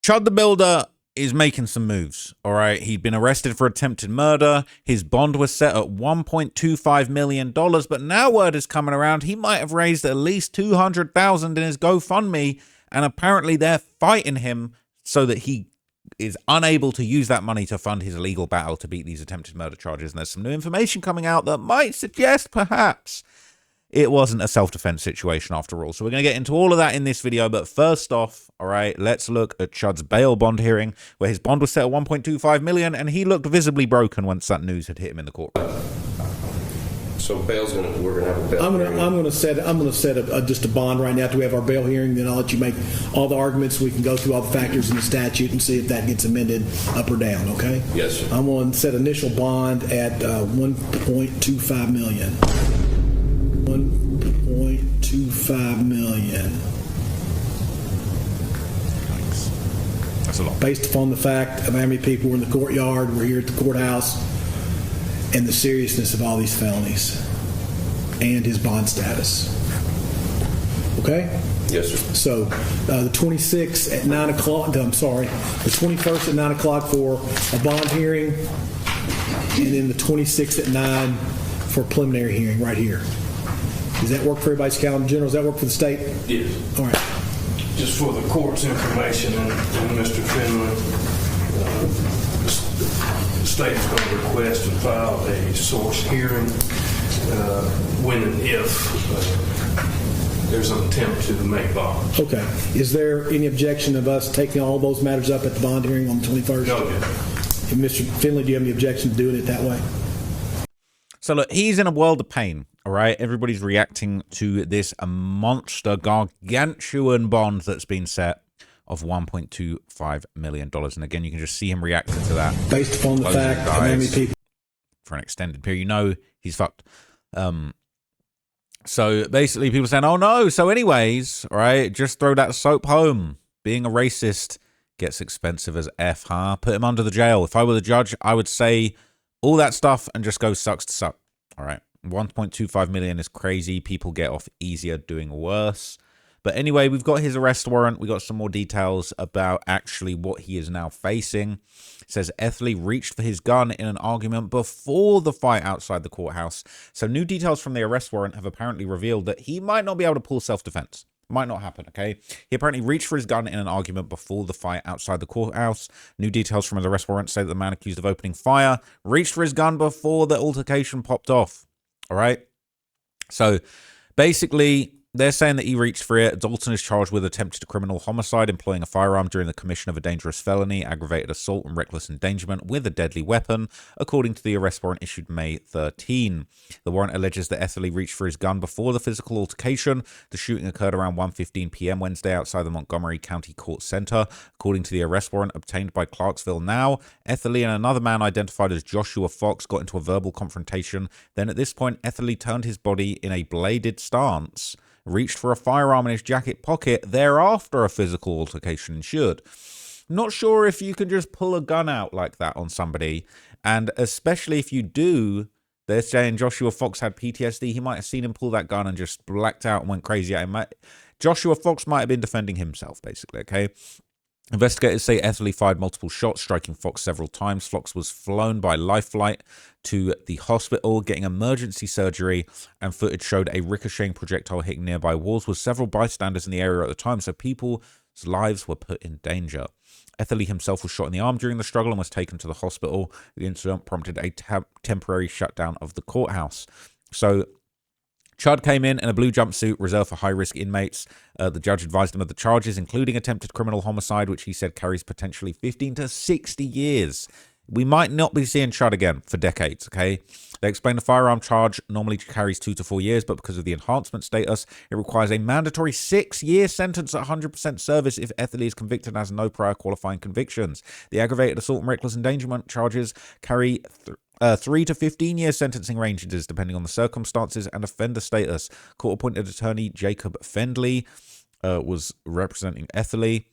Chud the Builder is making some moves, all right? He'd been arrested for attempted murder. His bond was set at $1.25 million, but now word is coming around he might have raised at least $200,000 in his GoFundMe, and apparently they're fighting him so that he is unable to use that money to fund his legal battle to beat these attempted murder charges. And there's some new information coming out that might suggest perhaps it wasn't a self-defense situation after all. So we're going to get into all of that in this video. But first off, all right, let's look at Chud's bail bond hearing, where his bond was set at $1.25 million, and he looked visibly broken once that news had hit him in the courtroom. So we're gonna have a bail. I'm gonna set just a bond right now after we have our bail hearing. Then I'll let you make all the arguments. We can go through all the factors in the statute and see if that gets amended up or down. Okay? Yes, sir. I'm going to set initial bond at $1.25 million. $1.25 million. Thanks. That's a lot. Based upon the fact of how many people were in the courtyard, we're here at the courthouse, and the seriousness of all these felonies and his bond status. Okay? Yes, sir. So the 26th at 9 o'clock, I'm sorry, the 21st at 9 o'clock for a bond hearing, and then the 26th at 9 for a preliminary hearing right here. Does that work for everybody's calendar? General, does that work for the state? Yes. All right. Just for the court's information and Mr. Finley, the state is going to request and file a source hearing when and if there's an attempt to make bond. Okay. Is there any objection of us taking all those matters up at the bond hearing on the 21st? No, yeah. And Mr. Finley, do you have any objection to doing it that way? So look, he's in a world of pain, all right? Everybody's reacting to this monster, gargantuan bond that's been set of $1.25 million. And again, you can just see him reacting to that. Based upon the fact of how many people... For an extended period, you know he's fucked. So basically people saying, oh no, so anyways, all right, just throw that soap home. Being a racist gets expensive as F, huh? Put him under the jail. If I were the judge, I would say all that stuff and just go sucks to suck. All right, 1.25 million is crazy. People get off easier doing worse. But anyway, we've got his arrest warrant. We got some more details about actually what he is now facing. It says Etherly reached for his gun in an argument before the fight outside the courthouse. So new details from the arrest warrant have apparently revealed that he might not be able to pull self-defense. Might not happen, okay? He apparently reached for his gun in an argument before the fight outside the courthouse. New details from his arrest warrant say that the man accused of opening fire reached for his gun before the altercation popped off. All right? So basically, they're saying that he reached for it. Dalton is charged with attempted criminal homicide, employing a firearm during the commission of a dangerous felony, aggravated assault, and reckless endangerment with a deadly weapon, according to the arrest warrant issued May 13. The warrant alleges that Etherly reached for his gun before the physical altercation. The shooting occurred around 1:15 p.m. Wednesday outside the Montgomery County Court Center. According to the arrest warrant obtained by Clarksville Now, Etherly and another man identified as Joshua Fox got into a verbal confrontation. Then at this point, Etherly turned his body in a bladed stance, reached for a firearm in his jacket pocket. Thereafter, a physical altercation ensued. Not sure if you can just pull a gun out like that on somebody, and especially if you do, they're saying Joshua Fox had PTSD. He might have seen him pull that gun and just blacked out and went crazy at him. Joshua Fox might have been defending himself, basically, okay? Investigators say Etherly fired multiple shots, striking Fox several times. Fox was flown by life flight to the hospital, getting emergency surgery, and footage showed a ricocheting projectile hitting nearby walls, with several bystanders in the area at the time, so people's lives were put in danger. Etherly himself was shot in the arm during the struggle and was taken to the hospital. The incident prompted a temporary shutdown of the courthouse. So Chud came in a blue jumpsuit reserved for high-risk inmates. The judge advised him of the charges, including attempted criminal homicide, which he said carries potentially 15 to 60 years. We might not be seeing Chud again for decades, okay? They explained the firearm charge normally carries 2 to 4 years, but because of the enhancement status, it requires a mandatory 6-year sentence at 100% service if Etherly is convicted and has no prior qualifying convictions. The aggravated assault and reckless endangerment charges carry 3 to 15-year sentencing ranges, depending on the circumstances and offender status. Court-appointed attorney Jacob Fendley was representing Etherly.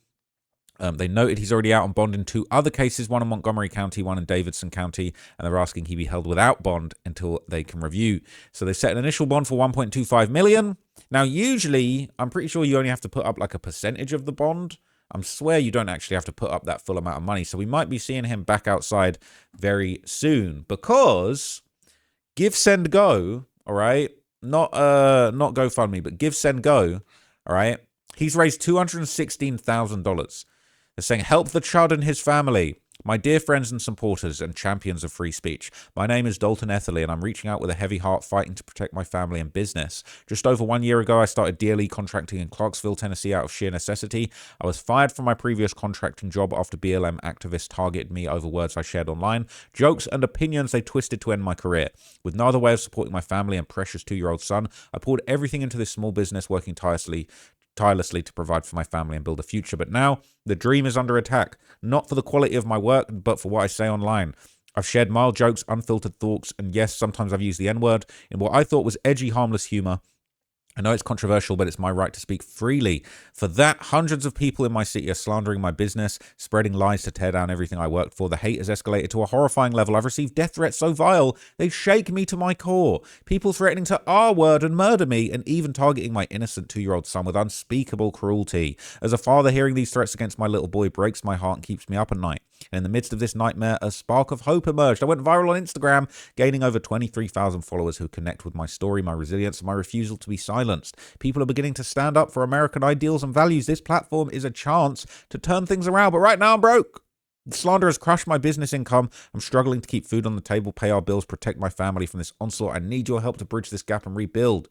They noted he's already out on bond in 2 other cases, one in Montgomery County, one in Davidson County, and they're asking he be held without bond until they can review. So they set an initial bond for $1.25 million. Now, usually, I'm pretty sure you only have to put up like a percentage of the bond. I swear you don't actually have to put up that full amount of money. So we might be seeing him back outside very soon because Give, Send, Go, all right? Not GoFundMe, but Give, Send, Go, all right? He's raised $216,000. They're saying, help the Chud and his family. My dear friends and supporters and champions of free speech, my name is Dalton Etherly and I'm reaching out with a heavy heart fighting to protect my family and business. Just over 1 year ago, I started DLE contracting in Clarksville, Tennessee out of sheer necessity. I was fired from my previous contracting job after BLM activists targeted me over words I shared online, jokes and opinions they twisted to end my career. With no other way of supporting my family and precious 2-year-old son, I poured everything into this small business, working tirelessly to provide for my family and build a future. But now the dream is under attack, not for the quality of my work, but for what I say online. I've shared mild jokes, unfiltered thoughts, and yes, sometimes I've used the N-word in what I thought was edgy, harmless humor. I know it's controversial, but it's my right to speak freely. For that, hundreds of people in my city are slandering my business, spreading lies to tear down everything I worked for. The hate has escalated to a horrifying level. I've received death threats so vile, they shake me to my core. People threatening to R-word and murder me, and even targeting my innocent 2-year-old son with unspeakable cruelty. As a father, hearing these threats against my little boy breaks my heart and keeps me up at night. And in the midst of this nightmare, a spark of hope emerged. I went viral on Instagram, gaining over 23,000 followers who connect with my story, my resilience, and my refusal to be silenced. People are beginning to stand up for American ideals and values. This platform is a chance to turn things around, but right now I'm broke. The slander has crushed my business income. I'm struggling to keep food on the table, pay our bills, protect my family from this onslaught. I need your help to bridge this gap and rebuild.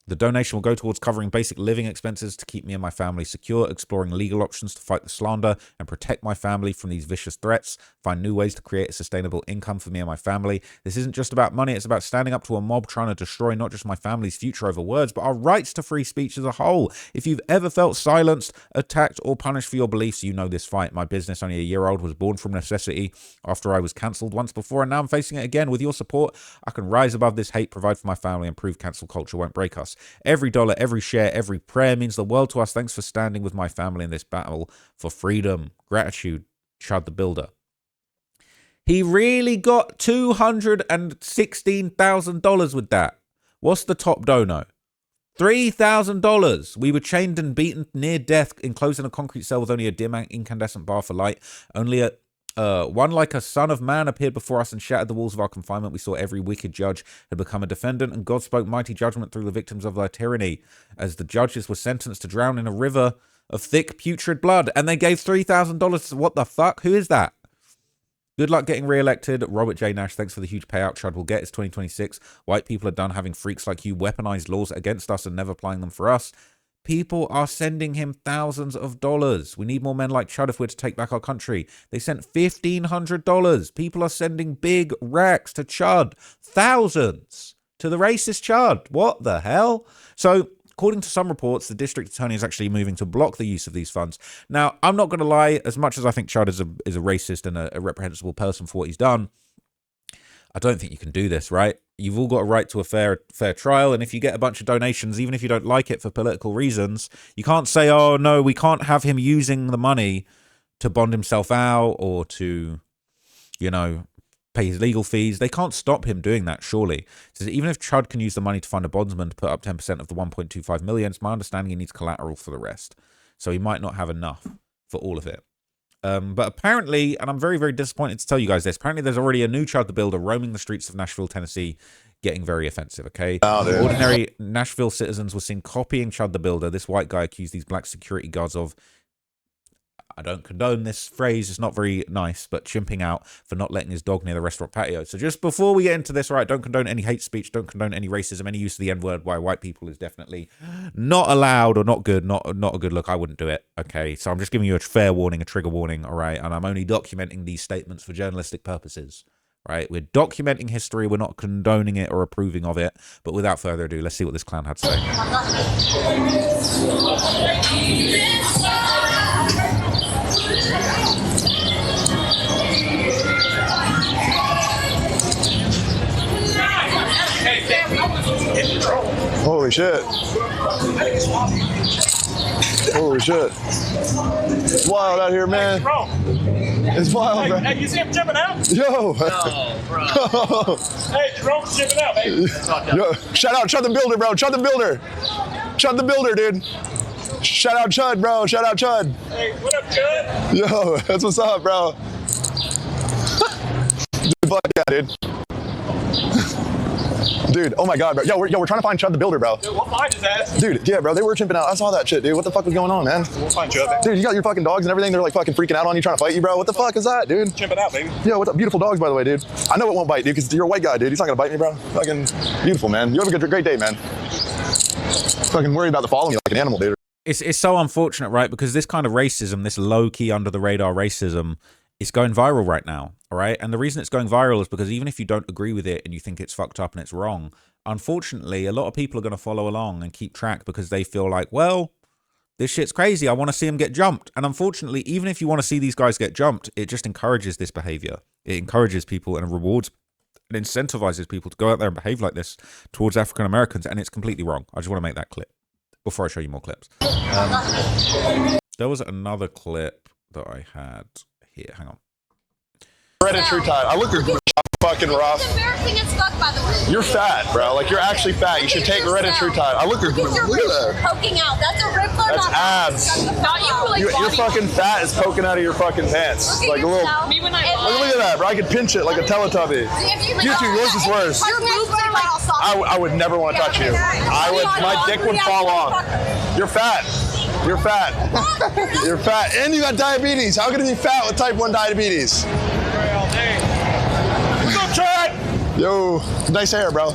The donation will go towards covering basic living expenses to keep me and my family secure, exploring legal options to fight the slander and protect my family from these vicious threats, find new ways to create a sustainable income for me and my family. This isn't just about money, it's about standing up to a mob trying to destroy not just my family's future over words, but our rights to free speech as a whole. If you've ever felt silenced, attacked, or punished for your beliefs, you know this fight. My business, only a year old, was born from necessity after I was cancelled once before, and now I'm facing it again. With your support, I can rise above this hate, provide for my family, and prove cancel culture won't break us. Every dollar, every share, every prayer means the world to us. Thanks for standing with my family in this battle for freedom. Gratitude, Chud the Builder. He really got $216,000 with that. What's the top dono? $3,000. We were chained and beaten near death, enclosed in a concrete cell with only a dim incandescent bar for light. Only one like a son of man appeared before us and shattered the walls of our confinement. We saw every wicked judge had become a defendant, and God spoke mighty judgment through the victims of their tyranny, as the judges were sentenced to drown in a river of thick, putrid blood. And they gave $3,000. What the fuck? Who is that? Good luck getting re-elected. Robert J. Nash, thanks for the huge payout. Chud will get. It's 2026. White people are done having freaks like you weaponize laws against us and never applying them for us. People are sending him thousands of dollars. We need more men like Chud if we're to take back our country. They sent $1,500. People are sending big racks to Chud. Thousands to the racist Chud. What the hell? So, according to some reports, the district attorney is actually moving to block the use of these funds. Now, I'm not going to lie. As much as I think Chud is a racist and a reprehensible person for what he's done, I don't think you can do this, right? You've all got a right to a fair trial, and if you get a bunch of donations, even if you don't like it for political reasons, you can't say, oh, no, we can't have him using the money to bond himself out or to, you know, pay his legal fees. They can't stop him doing that, surely. So even if Chud can use the money to fund a bondsman to put up 10% of the $1.25 million, it's my understanding he needs collateral for the rest. So he might not have enough for all of it. But apparently, and I'm very, very disappointed to tell you guys this, apparently there's already a new Chud the Builder roaming the streets of Nashville, Tennessee, getting very offensive, okay? Ordinary Nashville citizens were seen copying Chud the Builder. This white guy accused these black security guards of, I don't condone this phrase, it's not very nice, but chimping out for not letting his dog near the restaurant patio. So just before we get into this, right, don't condone any hate speech, don't condone any racism, any use of the N-word by white people is definitely not allowed or not good, not a good look. I wouldn't do it, okay? So I'm just giving you a fair warning, a trigger warning, all right? And I'm only documenting these statements for journalistic purposes, right? We're documenting history, we're not condoning it or approving of it. But without further ado, let's see what this clown had to say. Holy shit. Holy shit. It's wild out here, man. It's wild, man. Hey, you see him jumping out? Yo. No, bro. Hey, Jerome's jumping out, baby. Yo, shout out Chud the Builder, bro. Chud the Builder. Chud the Builder, dude. Shout out Chud, bro. Shout out Chud. Hey, what up, Chud? Yo, that's what's up, bro. Dude, fuck yeah, dude. Dude, oh my God, bro. Yo, we're trying to find Chud the Builder, bro. Dude, we'll find his ass. Dude, yeah, bro, they were chimping out. I saw that shit, dude. What the fuck was going on, man? We'll find Chud. Dude, you got your fucking dogs and everything. They're like fucking freaking out on you, trying to fight you, bro. What the fuck is that, dude? Chimping out, baby. Yo, what's up? Beautiful dogs, by the way, dude. I know it won't bite, dude, because you're a white guy, dude. He's not gonna bite me, bro. Fucking beautiful, man. You have a great day, man. Fucking worried about to follow me like an animal, dude. It's so unfortunate, right? Because this kind of racism, this low-key under-the-radar racism, is going viral right now, all right? And the reason it's going viral is because even if you don't agree with it and you think it's fucked up and it's wrong, unfortunately, a lot of people are going to follow along and keep track because they feel like, well, this shit's crazy. I want to see them get jumped. And unfortunately, even if you want to see these guys get jumped, it just encourages this behavior. It encourages people and rewards and incentivizes people to go out there and behave like this towards African Americans. And it's completely wrong. I just want to make that clear before I show you more clips. There was another clip that I had here. Hang on. Red and true time. I look fucking rough. It's embarrassing as fuck, by the way. You're fat, bro. Like, you're actually fat. You should take red and true time. I look at Look at your ribs that. poking out. That's a rib flare. That's abs. Not you. Your fucking fat is poking out of your fucking pants. Look Like at a little. yourself. Me when I Look at that, bro. I could pinch it like a Teletubby. You two, yours is worse. Your boobs are like all soft. I would never want to touch you. My dick would fall off. You're fat. You're fat. You're fat. And you got diabetes. How can you be fat with type 1 diabetes? What's up, Chud? Yo, nice hair, bro.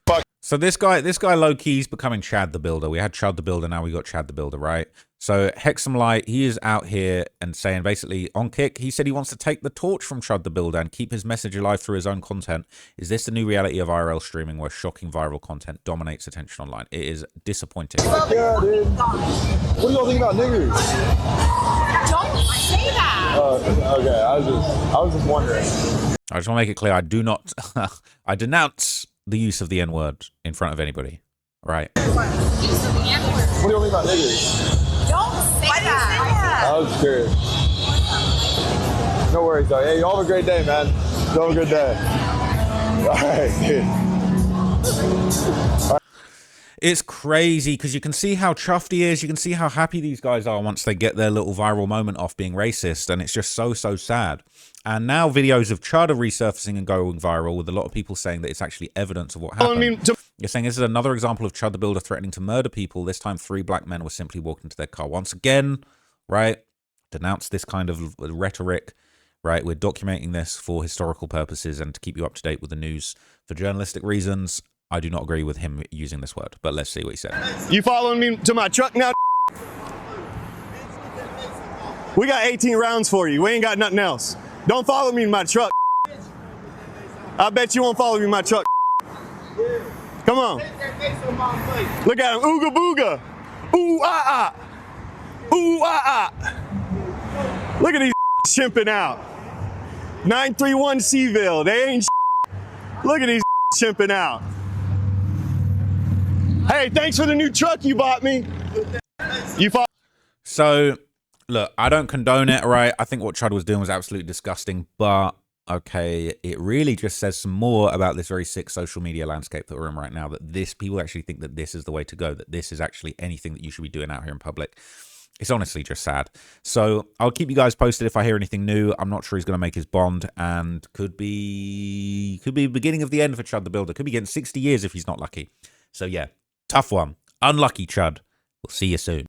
Fuck. So this guy low-key is becoming Chad the Builder. We had Chud the Builder, now we got Chad the Builder, right? So Hexam Light, he is out here and saying basically on Kick, he said he wants to take the torch from Chud the Builder and keep his message alive through his own content. Is this the new reality of IRL streaming where shocking viral content dominates attention online? It is disappointing. Yeah, dude. What do y'all think about niggers? Don't say that. Okay, I was just wondering. I just want to make it clear, I do not, I denounce the use of the N-word in front of anybody, right? What do y'all think about niggers? Don't say that. I was curious. No worries, though. Hey, y'all have a great day, man. Y'all have a good day. All right, dude. It's crazy because you can see how chuffed he is. You can see how happy these guys are once they get their little viral moment off being racist. And it's just so sad. And now videos of Chud are resurfacing and going viral with a lot of people saying that it's actually evidence of what happened. You're saying this is another example of Chud the Builder threatening to murder people. This time 3 black men were simply walking to their car. Once again, right? Denounce this kind of rhetoric, right? We're documenting this for historical purposes and to keep you up to date with the news for journalistic reasons. I do not agree with him using this word, but let's see what he said. You following me to my truck now? We got 18 rounds for you. We ain't got nothing else. Don't follow me in my truck. I bet you won't follow me in my truck. Come on. Look at him. Ooga booga. Ooh ah ah. Ooh ah ah. Look at these chimping out. 931 Seville. They ain't. Look at these chimping out. Hey, thanks for the new truck you bought me. You follow. So, look, I don't condone it, right? I think what Chud was doing was absolutely disgusting, but okay, it really just says some more about this very sick social media landscape that we're in right now, that people actually think that this is the way to go, that this is actually anything that you should be doing out here in public. It's honestly just sad. So I'll keep you guys posted if I hear anything new. I'm not sure he's going to make his bond, and could be the beginning of the end for Chud the Builder. Could be getting 60 years if he's not lucky. So yeah, tough one. Unlucky, Chud. We'll see you soon.